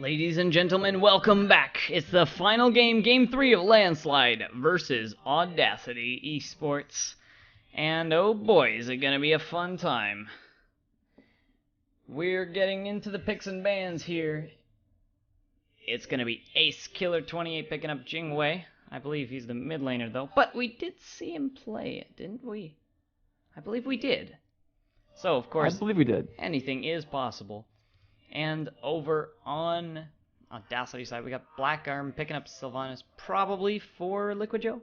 Ladies and gentlemen, welcome back. It's the final game, Game 3 of Landslide versus Audacity Esports. And oh boy, is it gonna be a fun time. We're getting into the picks and bans here. It's gonna be Ace Killer 28 picking up Jingwei. I believe he's the mid laner though, but we did see him play it, didn't we? I believe we did. So, of course, I believe we did. Anything is possible. And over on Audacity side, we got Black Arm picking up Sylvanas, probably for Liquid Joe.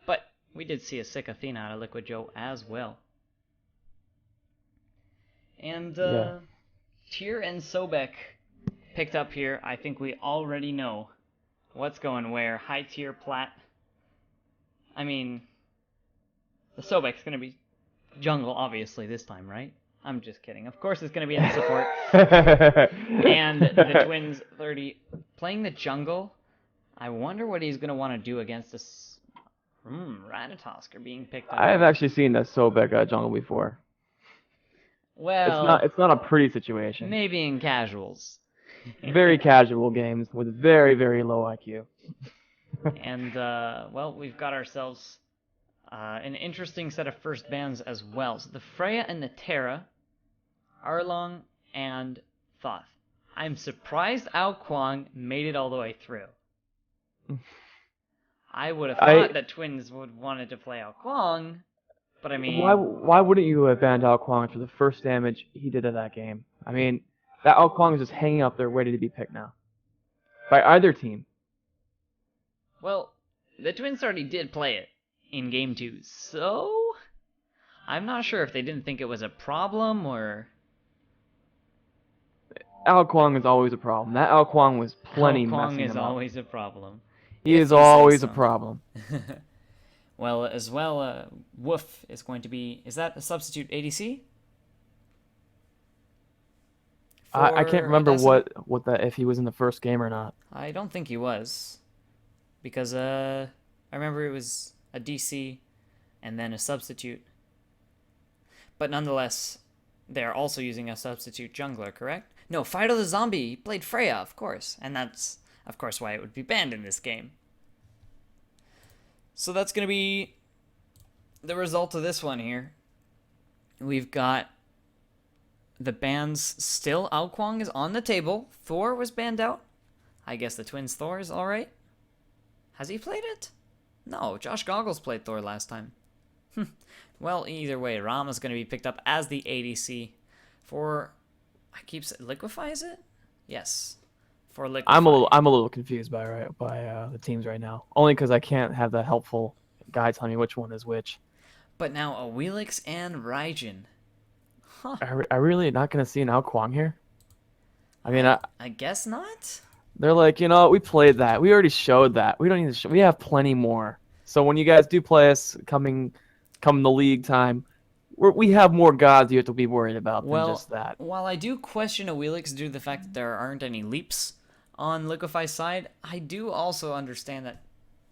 But we did see a sick Athena out of Liquid Joe as well. And Tyr and Sobek picked up here. I think we already know what's going where. High tier plat. I mean, the Sobek's going to be jungle, obviously, this time, right? I'm just kidding. Of course it's going to be in support. And the Twins 30 playing the jungle. I wonder what he's going to want to do against this Ratatosker being picked up. I have actually seen that Sobek jungle before. Well, it's not a pretty situation. Maybe in casuals. Very casual games with very, very low IQ. And, well, we've got ourselves an interesting set of first bans as well. So the Freya and the Terra, Arlong and Thoth. I'm surprised Ao Kwang made it all the way through. I would have thought that Twins would wanted to play Ao Kwang, but I mean... Why wouldn't you have banned Ao Kwang for the first damage he did of that game? I mean, that Ao Kwang is just hanging up there ready to be picked now. By either team. Well, the Twins already did play it in Game 2, so... I'm not sure if they didn't think it was a problem, or... Ao Kwang is always a problem. That Ao Kwang was plenty messing him up. Ao Kwang is always a problem. He is always a problem. Well, as well, Woof is going to be... Is that a substitute ADC? I can't remember what that if he was in the first game or not. I don't think he was. Because I remember it was a DC and then a substitute. But nonetheless, they're also using a substitute jungler, correct? No, Fido the Zombie. He played Freya, of course. And that's, of course, why it would be banned in this game. So that's going to be the result of this one here. We've got the bans still. Ao Kwang is on the table. Thor was banned out. I guess the Twins Thor is alright. Has he played it? No, Josh Goggles played Thor last time. Well, either way, Rama's going to be picked up as the ADC for... Liquefy, is it? Yes. For Liquefy. I'm a little confused by the teams right now. Only because I can't have the helpful guy tell me which one is which. But now Awilix and Raijin. Huh. Are really not going to see an Ao Kwang here? I mean, I guess not. They're like, you know, we played that. We already showed that. We don't need to show. We have plenty more. So when you guys do play us come the league time, we have more gods you have to be worried about than just that. While I do question Awilix due to the fact that there aren't any leaps on Liquefy's side, I do also understand that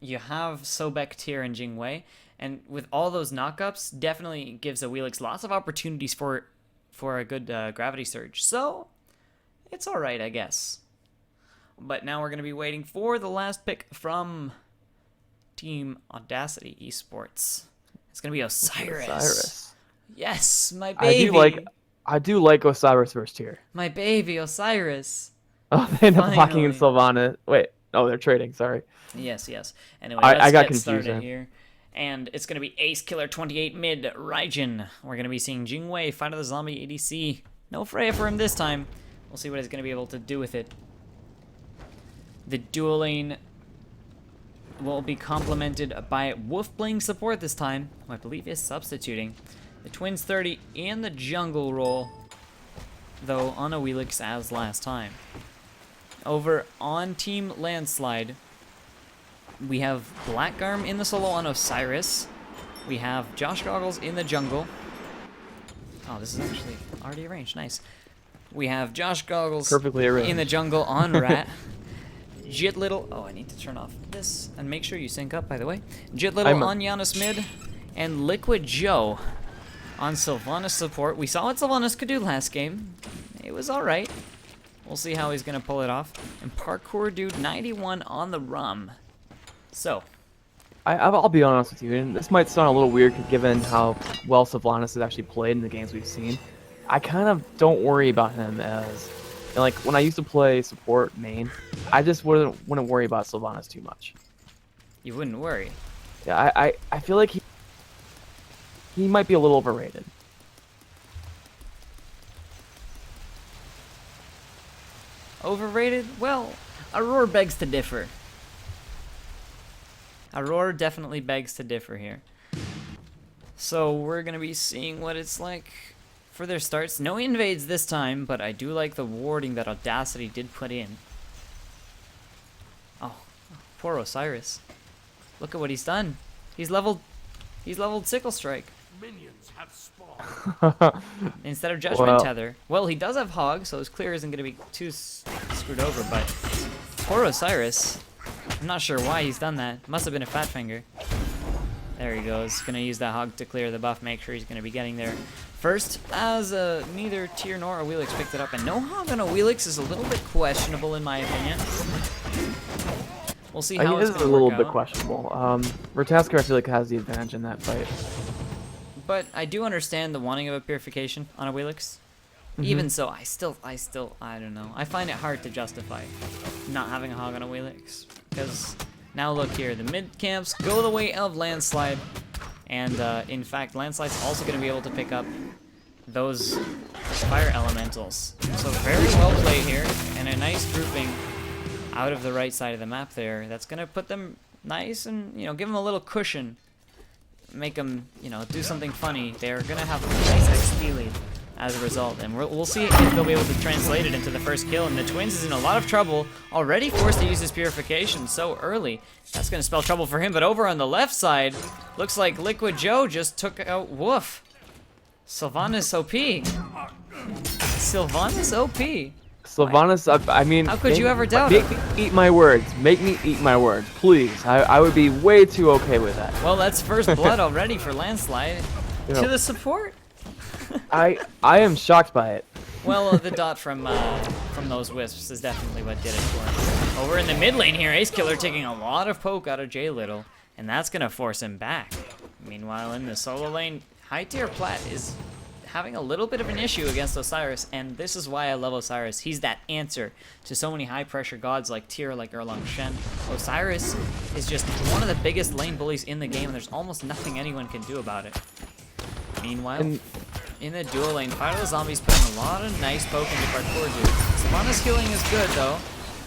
you have Sobek, Tyr, and Jingwei, and with all those knockups, definitely gives Awilix lots of opportunities for a good gravity surge. So, it's alright, I guess. But now we're going to be waiting for the last pick from Team Audacity Esports. It's going to be Osiris. Yes, my baby. I do like Osiris first here. My baby, Osiris. Oh, they end up blocking in Sylvana. Wait, oh, they're trading. Sorry. Yes. Anyway, I got get confused started here. And it's going to be Ace Killer 28 mid, Raijin. We're going to be seeing Jingwei, Fight of the Zombie ADC. No Freya for him this time. We'll see what he's going to be able to do with it. The dual lane will be complemented by Wolf playing support this time, who I believe is substituting. The Twins 30 in the jungle role, though on Awilix as last time. Over on Team Landslide, we have Black Arm in the solo on Osiris. We have Josh Goggles in the jungle. Oh, this is actually already arranged. Nice. We have Josh Goggles perfectly arranged in the jungle on Rat. Jit Little. Oh, I need to turn off this and make sure you sync up, by the way. Jit Little on Giannis mid, and Liquid Joe on Sylvanas support. We saw what Sylvanas could do last game. It was alright. We'll see how he's going to pull it off. And Parkour Dude 91 on the rum. So, I'll be honest with you, and this might sound a little weird given how well Sylvanas has actually played in the games we've seen. I kind of don't worry about him as, like, when I used to play support main, I just wouldn't worry about Sylvanas too much. You wouldn't worry? Yeah, I feel like he might be a little overrated. Overrated? Well, Aurora begs to differ. Aurora definitely begs to differ here. So we're going to be seeing what it's like for their starts. No invades this time, but I do like the warding that Audacity did put in. Oh, poor Osiris. Look at what he's done. He's leveled Sickle Strike. Minions have spawned. Instead of Judgment Tether. Well, he does have Hog, so his clear isn't going to be too screwed over, but poor Osiris. I'm not sure why he's done that. Must have been a fat finger. There he goes. Gonna use that Hog to clear the buff, make sure he's gonna be getting there first, as neither Tyr nor Awilix picked it up, and no Hog on Awilix is a little bit questionable in my opinion. We'll see how it's gonna a little work bit out. questionable. Vertasker, I feel like, has the advantage in that fight. But I do understand the wanting of a purification on Awilix. Even so, I don't know. I find it hard to justify not having a Hog on Awilix. Because now look here, the mid camps go the way of Landslide. And in fact, Landslide's also going to be able to pick up those fire elementals. So very well played here, and a nice grouping out of the right side of the map there. That's going to put them nice and, you know, give them a little cushion. Make them, you know, do something funny. They're going to have a nice XP lead as a result, and we'll see if they'll be able to translate it into the first kill. And the Twins is in a lot of trouble, already forced to use his purification so early. That's going to spell trouble for him. But over on the left side, looks like Liquid Joe just took out Woof. Sylvanas OP. Sylvanas OP. Sylvanas, I mean, how could you ever doubt it? Make me eat my words. Make me eat my words, please. I would be way too okay with that. Well, that's first blood already for Landslide. You know, to the support. I am shocked by it. Well, the dot from those wisps is definitely what did it for him. Over in the mid lane here, Ace Killer taking a lot of poke out of J Little, and that's gonna force him back. Meanwhile, in the solo lane, High Tier Plat is having a little bit of an issue against Osiris, and this is why I love Osiris. He's that answer to so many high-pressure gods like Tyr, like Erlang Shen. Osiris is just one of the biggest lane bullies in the game, and there's almost nothing anyone can do about it. Meanwhile, in the dual lane, Fight of the Zombies putting a lot of nice poke into Parkour Dude. Sylvanas healing is good, though,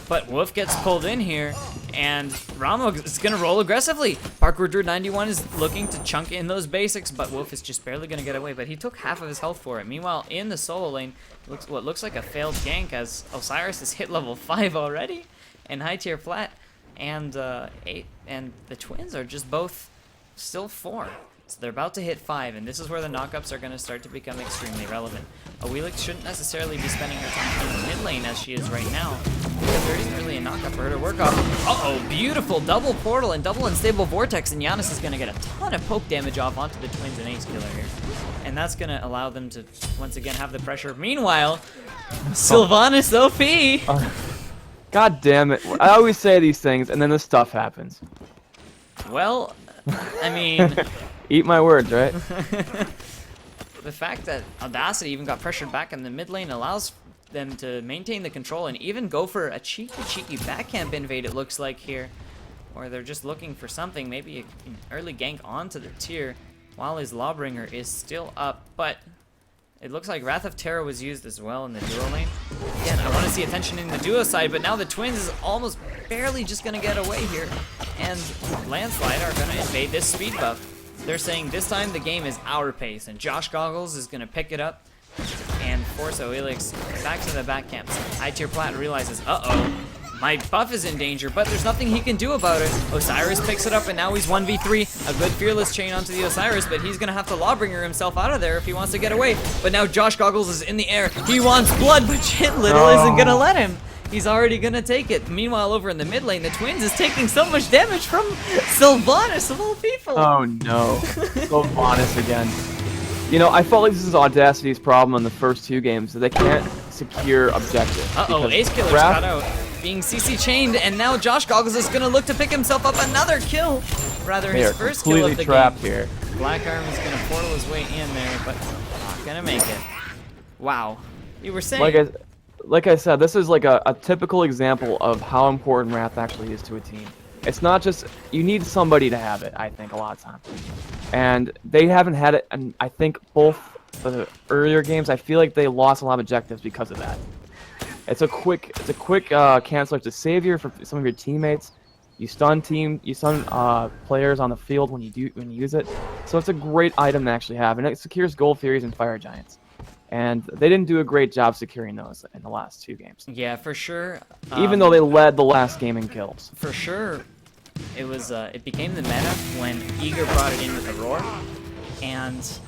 but Wolf gets pulled in here, and Ramo is going to roll aggressively. Parkour Dude 91 is looking to chunk in those basics, but Wolf is just barely going to get away, but he took half of his health for it. Meanwhile, in the solo lane, what looks like a failed gank, as Osiris is hit level 5 already, and High Tier Flat, and 8, and the Twins are just both still 4. So they're about to hit 5, and this is where the knockups are going to start to become extremely relevant. Awilix shouldn't necessarily be spending her time in the mid lane as she is right now, because there isn't really a knockup for her to work off. Uh-oh, beautiful double portal and double unstable vortex, and Giannis is going to get a ton of poke damage off onto the Twins and Ace Killer here. And that's going to allow them to, once again, have the pressure. Meanwhile, Sylvanas OP! God damn it. I always say these things, and then this stuff happens. Well, I mean... Eat my words, right? The fact that Audacity even got pressured back in the mid lane allows them to maintain the control and even go for a cheeky backcamp invade, it looks like here. Or they're just looking for something, maybe an early gank onto the tier while his Lawbringer is still up. But it looks like Wrath of Terror was used as well in the duo lane. Again, I want to see attention in the duo side, but now the Twins is almost barely just going to get away here. And Landslide are going to invade this speed buff. They're saying this time the game is our pace, and Josh Goggles is going to pick it up and force Awilix back to the back camps. High Tier Plat realizes, uh-oh, my buff is in danger, but there's nothing he can do about it. Osiris picks it up, and now he's 1v3. A good fearless chain onto the Osiris, but he's going to have to Lawbringer himself out of there if he wants to get away. But now Josh Goggles is in the air. He wants blood, but Shit Little isn't going to let him. He's already gonna take it. Meanwhile, over in the mid lane, the Twins is taking so much damage from Sylvanas of all people. Oh no, Sylvanas again. You know, I felt like this is Audacity's problem in the first 2 games. That they can't secure objective. Uh-oh, because Ace Killer's Wrath- got out. Being CC chained, and now Josh Goggles is going to look to pick himself up another kill. Rather, They his are first kill completely of the trapped game. here. Black Arm is going to portal his way in there, but not going to make it. Wow. You were saying... Like I said, this is like a typical example of how important Wrath actually is to a team. It's not just, you need somebody to have it, I think, a lot of times. And they haven't had it, and I think both the earlier games, I feel like they lost a lot of objectives because of that. It's a quick canceler to savior for some of your teammates. You stun players on the field when you use it. So it's a great item to actually have, and it secures Gold Furies and Fire Giants. And they didn't do a great job securing those in the last 2 games. Yeah, for sure. Even though they led the last game in kills. For sure, it became the meta when Eager brought it in with Aurora, and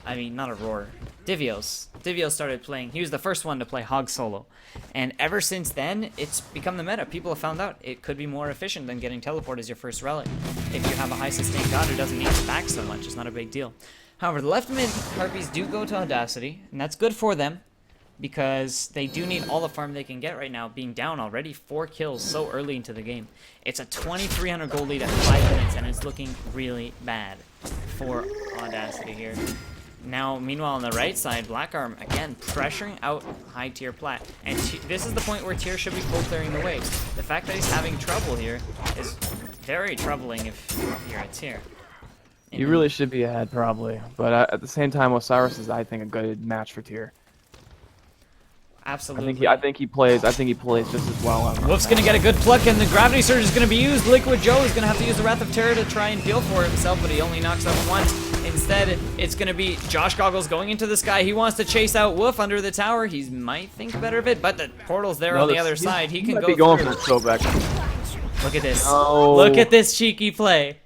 I mean not Aurora, Divios. Divios started playing. He was the first one to play Hog solo, and ever since then, it's become the meta. People have found out it could be more efficient than getting teleport as your first relic. If you have a high sustained god who doesn't need to back so much, it's not a big deal. However, the left mid Harpies do go to Audacity, and that's good for them, because they do need all the farm they can get right now, being down already 4 kills so early into the game. It's a 2,300 gold lead at 5 minutes, and it's looking really bad for Audacity here. Now, meanwhile, on the right side, Black Arm, again, pressuring out high tier plat. And this is the point where tier should be full clearing the waves. The fact that he's having trouble here is very troubling if you're a tier. You really should be ahead, probably. But at the same time, Osiris is, I think, a good match for tier. Absolutely. I think he plays just as well. Wolf's gonna get a good pluck, and the gravity surge is gonna be used. Liquid Joe is gonna have to use the Wrath of Terror to try and deal for himself, but he only knocks out once. Instead, it's gonna be Josh Goggles going into the sky. He wants to chase out Wolf under the tower. He might think better of it, but the portal's there on the other side. He can go going through. for the throwback. Look at this. No. Look at this cheeky play.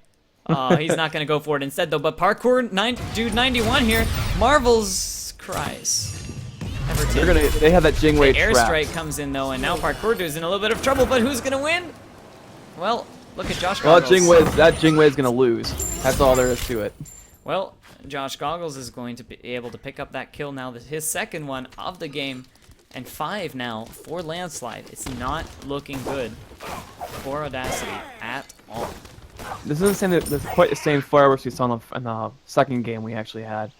Oh, he's not gonna go for it instead though. But parkour, dude 91 here. Marvel's cries. They have that Jingwei trap. Airstrike comes in though, and now Parkour Dude's in a little bit of trouble, but who's gonna win? Well, look at Josh Well, Goggles. that Jingwei's gonna lose. That's all there is to it. Well, Josh Goggles is going to be able to pick up that kill now, his second one of the game, and 5 now for Landslide. It's not looking good for Audacity at all. This isn't saying that there's quite the same fireworks we saw in the second game we actually had.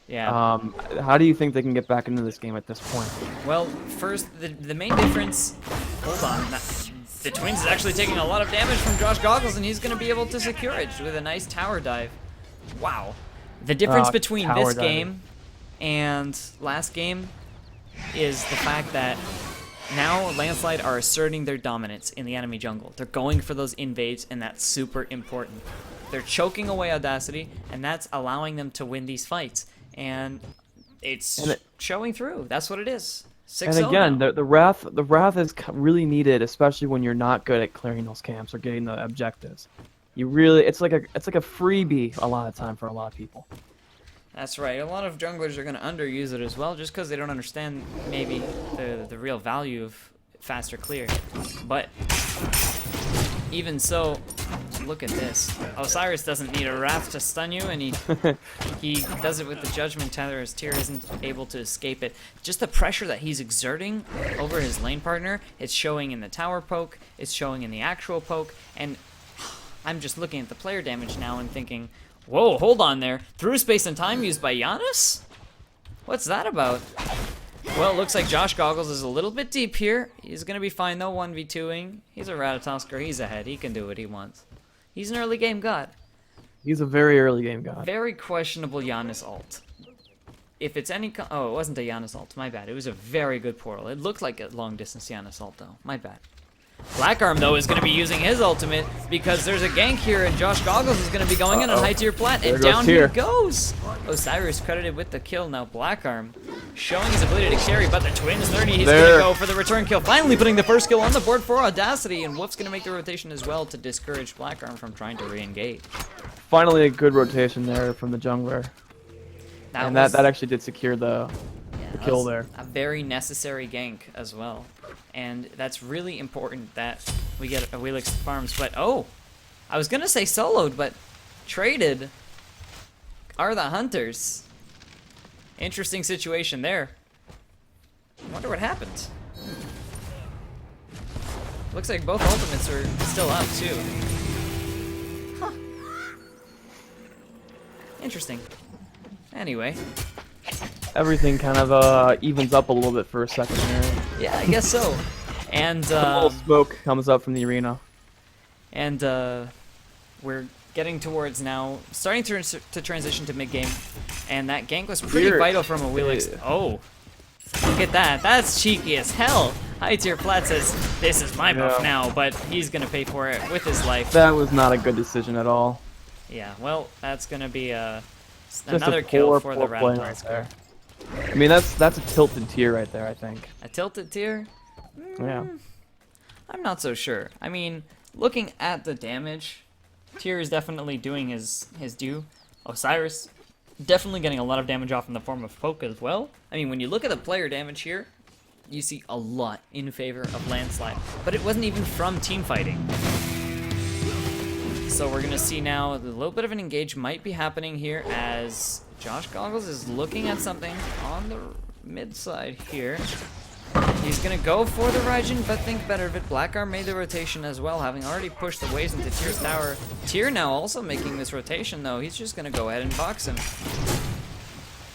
Yeah. How do you think they can get back into this game at this point? Well, first, the main difference... Hold on. The Twins is actually taking a lot of damage from Josh Goggles, and he's going to be able to secure it with a nice tower dive. Wow. The difference between this game and last game is the fact that now Landslide are asserting their dominance in the enemy jungle. They're going for those invades, and that's super important. They're choking away Audacity, and that's allowing them to win these fights. And it's showing through. That's what it is. 6-0 and again, now. the wrath is really needed, especially when you're not good at clearing those camps or getting the objectives. It's like a freebie a lot of time for a lot of people. That's right. A lot of junglers are going to underuse it as well, just because they don't understand maybe the real value of faster clear. But even so, look at this. Osiris doesn't need a Wrath to stun you, and he does it with the Judgment Tether as Tyr isn't able to escape it. Just the pressure that he's exerting over his lane partner, it's showing in the tower poke, it's showing in the actual poke, and I'm just looking at the player damage now and thinking, whoa, hold on there. Through space and time used by Giannis? What's that about? Well, it looks like Josh Goggles is a little bit deep here. He's going to be fine, though, 1v2ing. He's a Ratatosker. He's ahead. He can do what he wants. He's an early game god. He's a very early game god. Very questionable Giannis ult. If it's any... Oh, it wasn't a Giannis ult. My bad. It was a very good portal. It looked like a long-distance Giannis ult, though. My bad. Black Arm, though, is going to be using his ultimate because there's a gank here, and Josh Goggles is going to be going in on high tier plat, and down he goes. Osiris credited with the kill. Now Black Arm showing his ability to carry, but the Twins 30, he's going to go for the return kill, finally putting the first kill on the board for Audacity, and Wolf's going to make the rotation as well to discourage Black Arm from trying to re-engage. Finally a good rotation there from the jungler. That actually did secure the kill there. A very necessary gank as well. And that's really important that we get a Wheelix farms. But, oh, I was going to say soloed, but traded are the Hunters. Interesting situation there. I wonder what happened. Looks like both ultimates are still up, too. Huh. Interesting. Anyway. Everything kind of evens up a little bit for a second here. Yeah, I guess so. And, A little smoke comes up from the arena. And, we're getting towards now, starting to transition to mid-game. And that gank was pretty vital from a Wheelix. Yeah. Oh. Look at that. That's cheeky as hell. High tier Plat says, this is my buff now, but he's going to pay for it with his life. That was not a good decision at all. Yeah, well, that's going to be Just another a kill for the poor play right Rathalos. there. I mean, that's a tilted tier right there, I think. A tilted tier? Yeah. I'm not so sure. I mean, looking at the damage, Tyr is definitely doing his due. Osiris definitely getting a lot of damage off in the form of poke as well. I mean, when you look at the player damage here, you see a lot in favor of Landslide, but it wasn't even from team fighting. So we're gonna see now a little bit of an engage might be happening here as Josh Goggles is looking at something on the mid side here. He's gonna go for the Raijin, but think better of it. Blackarm made the rotation as well, having already pushed the waves into Tyr's tower. Tyr now also making this rotation though. He's just gonna go ahead and box him.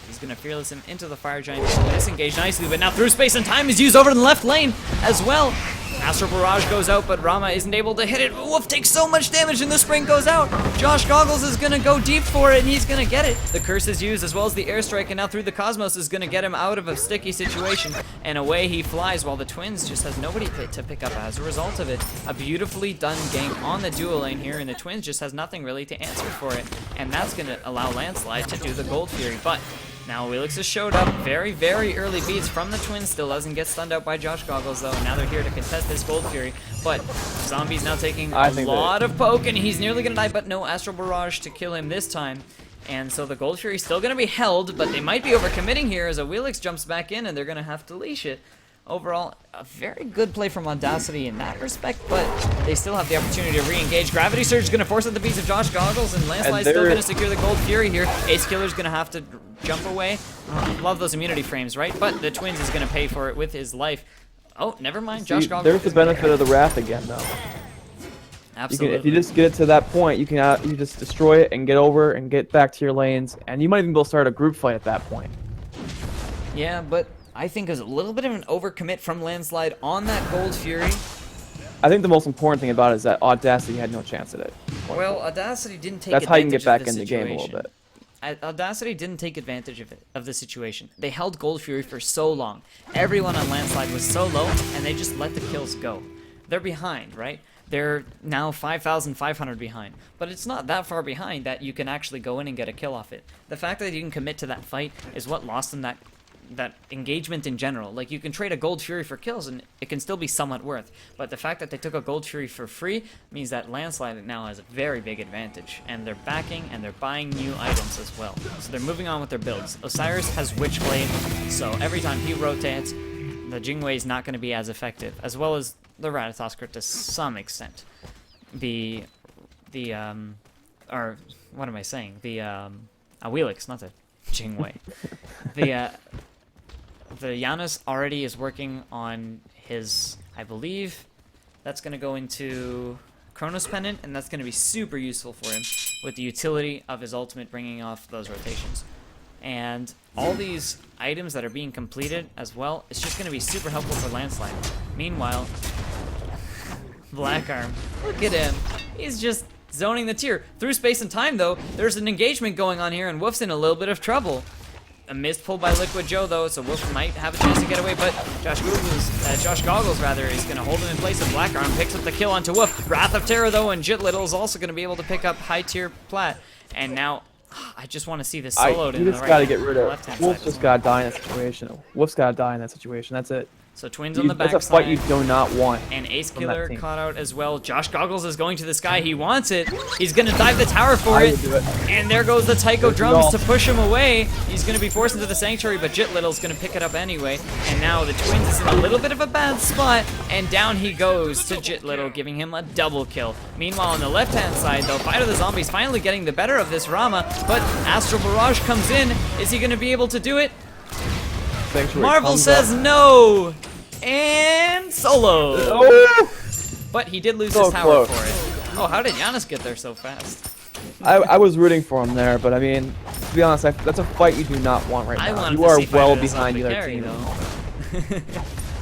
He's gonna fearless him into the fire giant. Disengage nicely, but now through space and time is used over in the left lane as well. Astral Barrage goes out, but Rama isn't able to hit it. Wolf takes so much damage and the spring goes out. Josh Goggles is gonna go deep for it and he's gonna get it. The curse is used as well as the airstrike, and now through the Cosmos is gonna get him out of a sticky situation, and away he flies while the Twins just has nobody to pick up as a result of it. A beautifully done gank on the dual lane here, and the Twins just has nothing really to answer for it, and that's gonna allow Landslide to do the Gold Fury. But now Wheelix has showed up. Very, very early beats from the Twins. Still doesn't get stunned out by Josh Goggles, though. Now they're here to contest this Gold Fury. But Zombie's now taking a lot of poke, and he's nearly going to die, but no Astral Barrage to kill him this time. And so the Gold Fury's still going to be held, but they might be overcommitting here as a Wheelix jumps back in, and they're going to have to leash it. Overall, a very good play from Audacity in that respect, but they still have the opportunity to re-engage. Gravity Surge is going to force out the beats of Josh Goggles, and Landslide's still going to secure the Gold Fury here. Ace Killer's going to have to jump away. Love those immunity frames, right? But the Twins is going to pay for it with his life. Oh, never mind. Josh Goggles. There's the benefit of the Wrath again, though. Absolutely. If you just get it to that point, you just destroy it and get over and get back to your lanes, and you might even be able to start a group fight at that point. Yeah, but I think it was a little bit of an overcommit from Landslide on that Gold Fury. I think the most important thing about it is that Audacity had no chance at it. Well, Audacity didn't take That's how you can advantage get back of the in the game a little situation. bit. Audacity didn't take advantage of the situation. They held Gold Fury for so long. Everyone on Landslide was so low, and they just let the kills go. They're behind, right? They're now 5,500 behind. But it's not that far behind that you can actually go in and get a kill off it. The fact that you can commit to that fight is what lost them that engagement in general. Like, you can trade a Gold Fury for kills and it can still be somewhat worth, but the fact that they took a Gold Fury for free means that Landslide now has a very big advantage, and they're backing and they're buying new items as well. So they're moving on with their builds. Osiris has Witchblade, so every time he rotates, the Jingwei is not going to be as effective, as well as the Ratatoskr to some extent. Or what am I saying? Wheelix, not the Jingwei. The Janus already is working on his, I believe, that's going to go into Chronos Pendant, and that's going to be super useful for him with the utility of his ultimate bringing off those rotations. And all these items that are being completed as well, it's just going to be super helpful for Landslide. Meanwhile, Blackarm, look at him. He's just zoning the tier. Through space and time, though, there's an engagement going on here, and Wolf's in a little bit of trouble. A missed pull by Liquid Joe, though, so Wolf might have a chance to get away, but Josh Goggles is going to hold him in place of Blackarm, picks up the kill onto Wolf. Wrath of Terror, though, and Jit Little is also going to be able to pick up high-tier Plat. And now, I just want to see this soloed in the right. You just got to get rid of left-hand Wolf. side. Just got to die in that situation. Wolf's got to die in that situation. That's it. So Twins on the backside. That's a fight you do not want. And Ace Killer caught out as well. Josh Goggles is going to the sky. He wants it. He's going to dive the tower for it. And there goes the Taiko drums to push him away. He's going to be forced into the sanctuary, but Jit Little's going to pick it up anyway. And now the Twins is in a little bit of a bad spot. And down he goes to Jit Little, giving him a double kill. Meanwhile, on the left-hand side, though, Fight of the Zombies finally getting the better of this Rama. But Astral Barrage comes in. Is he going to be able to do it? Sanctuary Marvel comes says up. no! And solo! Oh! But he did lose So his tower close. for it. Oh, how did Giannis get there so fast? I was rooting for him there, but I mean, to be honest, that's a fight you do not want right I now. wanted You to are see well Fighter the behind Zombie the other carry, team. though.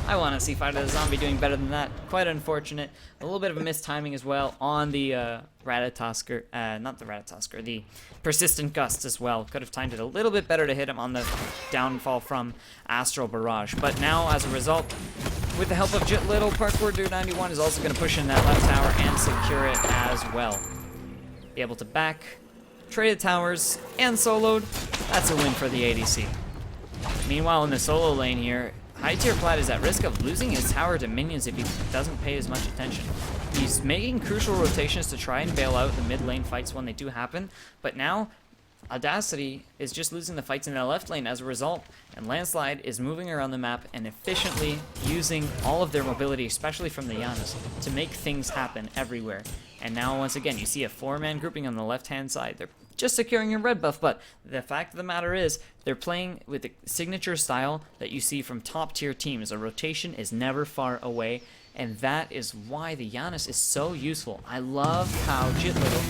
I want to see Fighter the Zombie doing better than that. Quite unfortunate. A little bit of a missed timing as well on the Ratatosker. Not the Ratatosker, the Persistent Gust as well. Could have timed it a little bit better to hit him on the downfall from Astral Barrage. But now, as a result, with the help of Jit Little, Parkour Dude 91 is also going to push in that left tower and secure it as well. Be able to back, trade the towers, and soloed. That's a win for the ADC. Meanwhile, in the solo lane here, High Tier Plat is at risk of losing his tower to minions if he doesn't pay as much attention. He's making crucial rotations to try and bail out the mid lane fights when they do happen, but now Audacity is just losing the fights in the left lane as a result, and Landslide is moving around the map and efficiently using all of their mobility, especially from the Giannis, to make things happen everywhere. And now, once again, you see a 4-man grouping on the left-hand side. They're just securing a red buff, but the fact of the matter is, they're playing with the signature style that you see from top-tier teams. A rotation is never far away, and that is why the Giannis is so useful. I love how Jit Little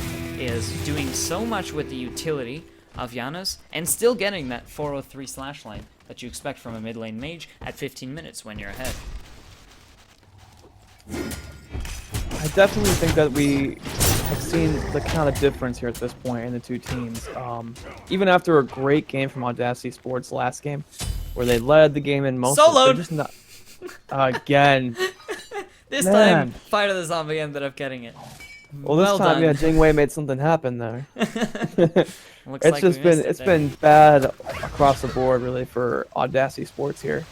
is doing so much with the utility of Giannis, and still getting that 403 slash line that you expect from a mid lane mage at 15 minutes when you're ahead. I definitely think that we have seen the kind of difference here at this point in the two teams. Even after a great game from Audacity Sports last game, where they led the game in most Soloed! they're just not again. This Man. time, Fighter the Zombie ended up getting it. Well, this time, done. yeah, Jingwei made something happen there. Looks It's like just we been missed it there. been bad across the board really for Audacity Sports here.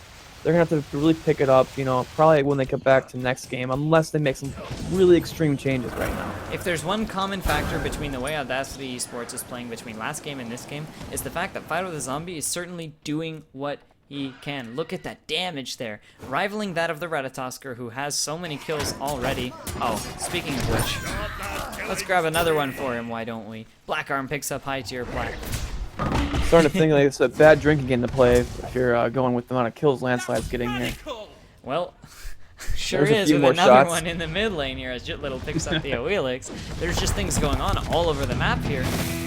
They're gonna have to really pick it up, you know, probably when they come back to next game, unless they make some really extreme changes right now. If there's one common factor between the way Audacity Esports is playing between last game and this game, is the fact that Fighter the Zombie is certainly doing what he can. Look at that damage there, rivaling that of the Ratatosker, who has so many kills already. Oh, speaking of which, let's grab another one for him, why don't we? Black Arm picks up High Tier Plat. Starting to think like it's a bad drinking game to play if you're going with the amount of kills Landslide's getting here. Well, sure There's a is few with more another shots. one in the mid lane here as Jit Little picks up the Oelix. There's just things going on all over the map here.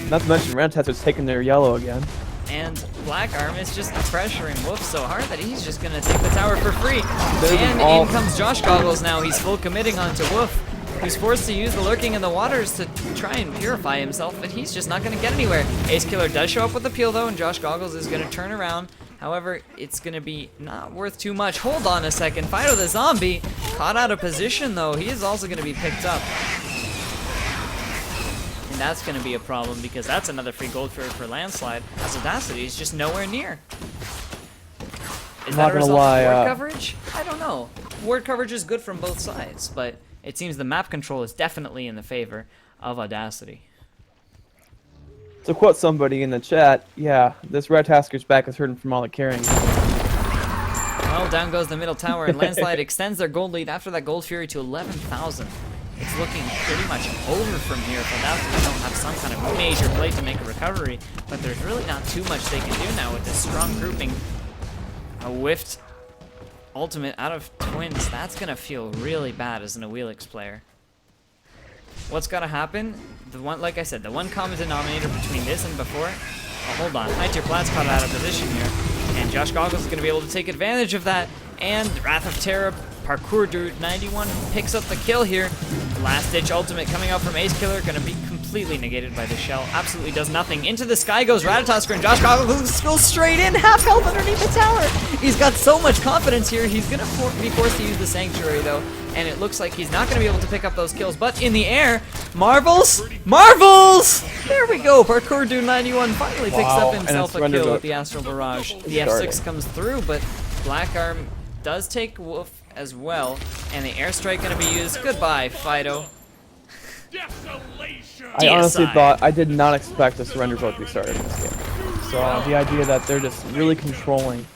Not to mention Ratataster's taking their yellow again. And Black Arm is just pressuring Wolf so hard that he's just going to take the tower for free. There's And all- in comes Josh Goggles now. He's full committing onto Wolf, who's forced to use the Lurking in the Waters to try and purify himself, but he's just not going to get anywhere. Ace Killer does show up with the peel, though, and Josh Goggles is going to turn around. However, it's going to be not worth too much. Hold on a second. Fighter the Zombie caught out of position, though. He is also going to be picked up. And that's going to be a problem because that's another free gold for Landslide, as Audacity is just nowhere near. Is that Not a gonna result lie, of ward coverage? I don't know. Ward coverage is good from both sides, but it seems the map control is definitely in the favor of Audacity. To quote somebody in the chat, yeah, this Ratasker's back is hurting from all the carrying. Well, down goes the middle tower, and Landslide extends their gold lead after that Gold Fury to 11,000. It's looking pretty much over from here if Audacity don't have some kind of major play to make a recovery, but there's really not too much they can do now with this strong grouping. A whiffed ultimate out of Twins, that's gonna feel really bad as an Oelix player. What's gotta happen? The one, like I said, the one common denominator between this and before. Oh, hold on, High Tier Plat's caught out of position here, and Josh Goggles is gonna be able to take advantage of that. And Wrath of Terror, Parkour Dude 91 picks up the kill here. Last ditch ultimate coming out from Ace Killer, gonna be completely negated by the shell. Absolutely does nothing. Into the sky goes Ratatosker, and Josh Goggles goes straight in, half health underneath the tower. He's got so much confidence here. He's gonna be forced to use the Sanctuary though, and it looks like he's not gonna be able to pick up those kills. But in the air, Marvels! Marvels! There we go. Parkour Dude 91 finally picks Wow, up and himself it's a surrendered kill to- with the Astral Barrage. The Started. F6 comes through, but Black Arm does take Wolf as well, and the airstrike gonna be used. Goodbye, Fido. Desolation! I honestly DSI. thought I did not expect a surrender vote to be started in this game. So the idea that they're just really controlling,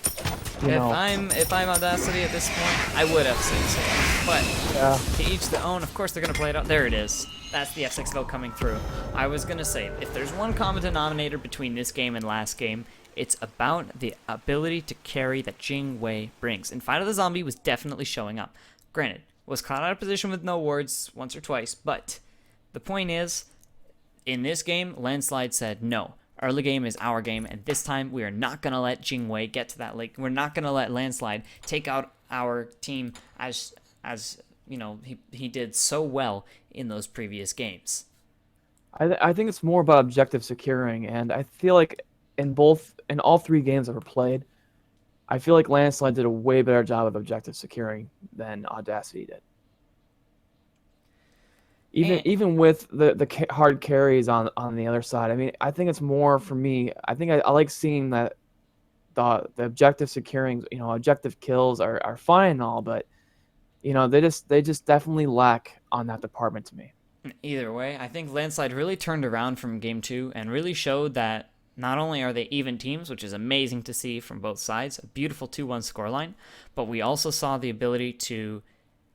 you know, If I'm Audacity at this point, I would F6 it. But yeah. to each their own, of course they're gonna play it out. There it is. That's the F6 vote coming through. I was gonna say, if there's one common denominator between this game and last game, It's about the ability to carry that Jing Wei brings. And Fight of the Zombie was definitely showing up. Granted, was caught out of position with no wards once or twice, but the point is, in this game, Landslide said, no, early game is our game, and this time we are not going to let Jing Wei get to that lake. We're not going to let Landslide take out our team as you know, he did so well in those previous games. I think it's more about objective securing, and I feel like in all 3 games that were played, I feel like Landslide did a way better job of objective securing than Audacity did. Even with the hard carries on the other side, I mean, I think it's more for me. I think I like seeing that the objective securing, you know, objective kills are fine and all, but you know, they just definitely lack on that department to me. Either way, I think Landslide really turned around from game 2 and really showed that not only are they even teams, which is amazing to see from both sides, a beautiful 2-1 scoreline, but we also saw the ability to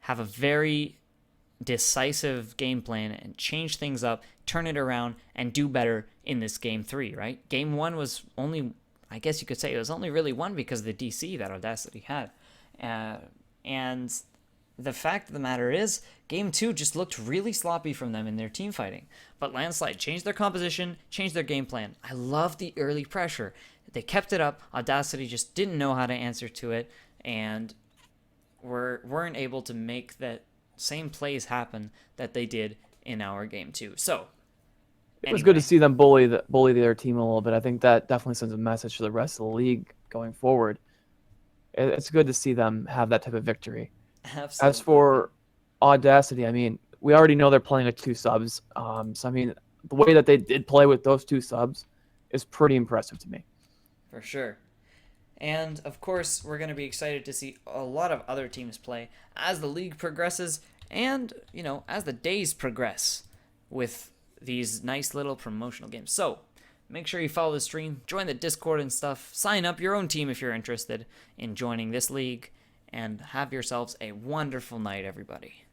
have a very decisive game plan and change things up, turn it around, and do better in this game 3, right? Game 1 was only, I guess you could say, it was only really won because of the DC that Audacity had. And the fact of the matter is, game 2 just looked really sloppy from them in their team fighting. But Landslide changed their composition, changed their game plan. I love the early pressure. They kept it up. Audacity just didn't know how to answer to it, and weren't able to make that same plays happen that they did in our game 2. So, it was good to see them bully their team a little bit. I think that definitely sends a message to the rest of the league going forward. It's good to see them have that type of victory. Absolutely. As for Audacity, I mean, we already know they're playing with 2 subs. So, I mean, the way that they did play with those 2 subs is pretty impressive to me. For sure. And, of course, we're going to be excited to see a lot of other teams play as the league progresses and, you know, as the days progress with these nice little promotional games. So, make sure you follow the stream, join the Discord and stuff, sign up your own team if you're interested in joining this league, and have yourselves a wonderful night, everybody.